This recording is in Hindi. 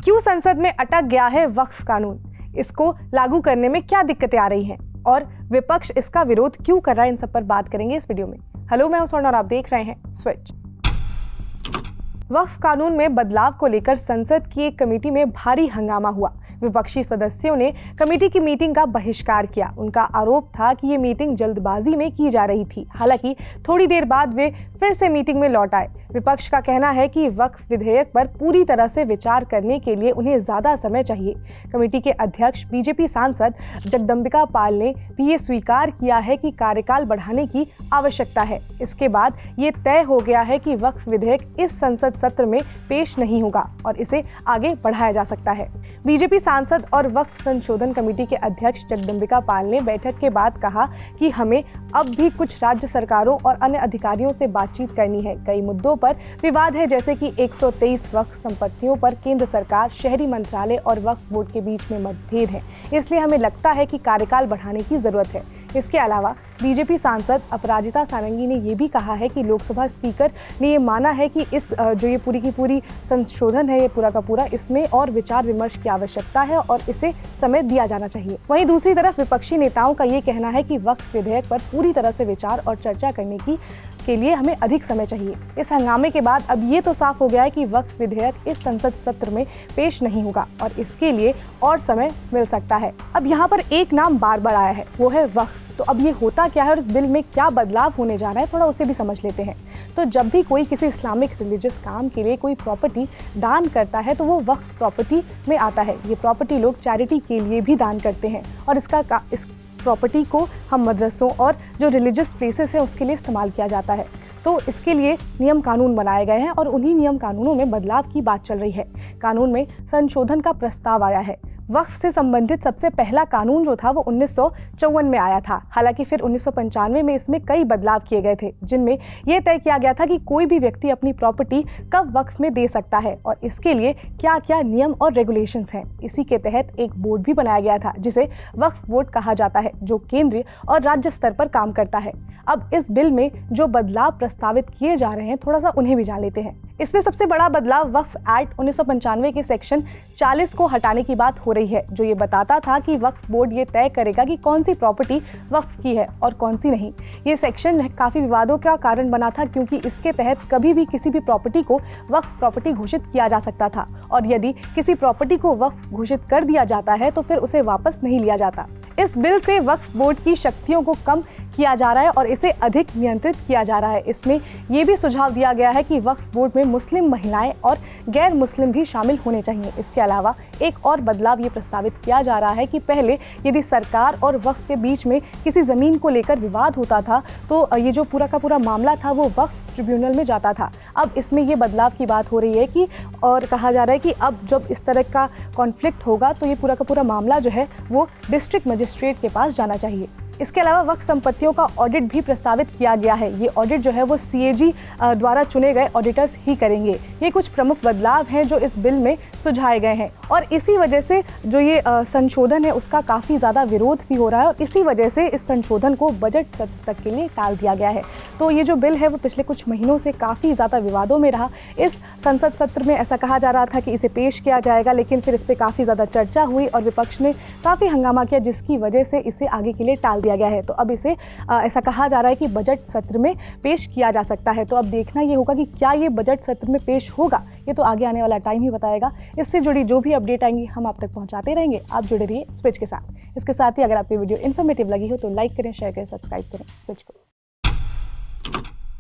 क्यों संसद में अटक गया है वक्फ कानून, इसको लागू करने में क्या दिक्कतें आ रही हैं और विपक्ष इसका विरोध क्यों कर रहा है, इन सब पर बात करेंगे इस वीडियो में। हेलो, मैं हूं स्वर्ण और आप देख रहे हैं स्विच। वक्फ कानून में बदलाव को लेकर संसद की एक कमेटी में भारी हंगामा हुआ। विपक्षी सदस्यों ने कमेटी की मीटिंग का बहिष्कार किया। उनका आरोप था कि ये मीटिंग जल्दबाजी में की जा रही थी। हालांकि थोड़ी देर बाद वे फिर से मीटिंग में लौट आए। विपक्ष का कहना है कि वक्फ विधेयक पर पूरी तरह से विचार करने के लिए उन्हें ज्यादा समय चाहिए। कमेटी के अध्यक्ष बीजेपी सांसद जगदम्बिका पाल ने भी ये स्वीकार किया है कि कार्यकाल बढ़ाने की आवश्यकता है। इसके बाद ये तय हो गया है कि वक्फ विधेयक इस संसद सत्र में पेश नहीं होगा और इसे आगे बढ़ाया जा सकता है। बीजेपी सांसद और वक्फ संशोधन कमेटी के अध्यक्ष जगदम्बिका पाल ने बैठक के बाद कहा कि हमें अब भी कुछ राज्य सरकारों और अन्य अधिकारियों से बातचीत करनी है। कई मुद्दों पर विवाद है, जैसे कि 123 वक्फ संपत्तियों पर केंद्र सरकार, शहरी मंत्रालय और वक्फ बोर्ड के बीच में मतभेद है। इसलिए हमें लगता है कि कार्यकाल बढ़ाने की जरूरत है। इसके अलावा बीजेपी सांसद अपराजिता सारंगी ने यह भी कहा है कि लोकसभा स्पीकर ने ये माना है कि इस जो ये पूरी की पूरी संशोधन है, ये पूरा का पूरा, इसमें और विचार विमर्श की आवश्यकता है और इसे समय दिया जाना चाहिए। वहीं दूसरी तरफ विपक्षी नेताओं का ये कहना है कि वक्फ विधेयक पर पूरी तरह से विचार और चर्चा करने के लिए हमें अधिक समय चाहिए। इस हंगामे के बाद अब ये तो साफ हो गया है कि वक्फ विधेयक इस संसद सत्र में पेश नहीं होगा और इसके लिए और समय मिल सकता है। अब यहाँ पर एक नाम बार बार आया है, वो है वक्फ। तो अब ये होता क्या है और इस बिल में क्या बदलाव होने जा रहा है, थोड़ा उसे भी समझ लेते हैं। तो जब भी कोई किसी इस्लामिक रिलीजियस काम के लिए कोई प्रॉपर्टी दान करता है तो वो वक्फ प्रॉपर्टी में आता है। ये प्रॉपर्टी लोग चैरिटी के लिए भी दान करते हैं और इस प्रॉपर्टी को हम मदरसों और जो रिलीजियस प्लेसेस है उसके लिए इस्तेमाल किया जाता है। तो इसके लिए नियम कानून बनाए गए हैं और उन्हीं नियम कानूनों में बदलाव की बात चल रही है। कानून में संशोधन का प्रस्ताव आया है। वक्फ से संबंधित सबसे पहला कानून जो था वो 1954 में आया था। हालांकि फिर 1995 में इसमें कई बदलाव किए गए थे, जिनमें यह तय किया गया था कि कोई भी व्यक्ति अपनी प्रॉपर्टी कब वक्फ में दे सकता है और इसके लिए क्या क्या नियम और रेगुलेशंस हैं। इसी के तहत एक बोर्ड भी बनाया गया था जिसे वक्फ बोर्ड कहा जाता है, जो केंद्रीय और राज्य स्तर पर काम करता है। अब इस बिल में जो बदलाव प्रस्तावित किए जा रहे हैं, थोड़ा सा उन्हें भी जान लेते हैं। इसमें सबसे बड़ा बदलाव वक्फ एक्ट 1995 के सेक्शन 40 को हटाने की बात हो रही है, जो ये बताता था कि वक्फ बोर्ड ये तय करेगा कि कौन सी प्रॉपर्टी वक्फ की है और कौन सी नहीं। ये सेक्शन काफ़ी विवादों का कारण बना था, क्योंकि इसके तहत कभी भी किसी भी प्रॉपर्टी को वक्फ प्रॉपर्टी घोषित किया जा सकता था और यदि किसी प्रॉपर्टी को वक्फ घोषित कर दिया जाता है तो फिर उसे वापस नहीं लिया जाता। इस बिल से वक्फ बोर्ड की शक्तियों को कम किया जा रहा है और इसे अधिक नियंत्रित किया जा रहा है। इसमें यह भी सुझाव दिया गया है कि वक्फ बोर्ड में मुस्लिम महिलाएं और गैर मुस्लिम भी शामिल होने चाहिए। इसके अलावा एक और बदलाव ये प्रस्तावित किया जा रहा है कि पहले यदि सरकार और वक्फ के बीच में किसी ज़मीन को लेकर विवाद होता था तो ये जो पूरा का पूरा मामला था वो वक्फ ट्रिब्यूनल में जाता था। अब इसमें ये बदलाव की बात हो रही है कि और कहा जा रहा है कि अब जब इस तरह का कॉन्फ्लिक्ट होगा तो ये पूरा का पूरा मामला जो है वो डिस्ट्रिक्ट मजिस्ट्रेट के पास जाना चाहिए। इसके अलावा वक्फ संपत्तियों का ऑडिट भी प्रस्तावित किया गया है। ये ऑडिट जो है वो सीएजी द्वारा चुने गए ऑडिटर्स ही करेंगे। ये कुछ प्रमुख बदलाव हैं जो इस बिल में सुझाए गए हैं और इसी वजह से जो ये संशोधन है उसका काफ़ी ज़्यादा विरोध भी हो रहा है और इसी वजह से इस संशोधन को बजट सत्र तक के लिए टाल दिया गया है। तो ये जो बिल है वो पिछले कुछ महीनों से काफ़ी ज़्यादा विवादों में रहा। इस संसद सत्र में ऐसा कहा जा रहा था कि इसे पेश किया जाएगा, लेकिन फिर इस पर काफ़ी ज़्यादा चर्चा हुई और विपक्ष ने काफ़ी हंगामा किया, जिसकी वजह से इसे आगे के लिए टाल दिया गया है। तो अब इसे ऐसा कहा जा रहा है कि बजट सत्र में पेश किया जा सकता है। तो अब देखना ये होगा कि क्या ये बजट सत्र में पेश होगा, ये तो आगे आने वाला टाइम ही बताएगा। इससे जुड़ी जो भी अपडेट आएंगी हम आप तक पहुंचाते रहेंगे। आप जुड़े रहिए स्विच के साथ। इसके साथ ही अगर आपकी वीडियो इन्फॉर्मेटिव लगी हो तो लाइक करें, शेयर करें, सब्सक्राइब करें स्विच को।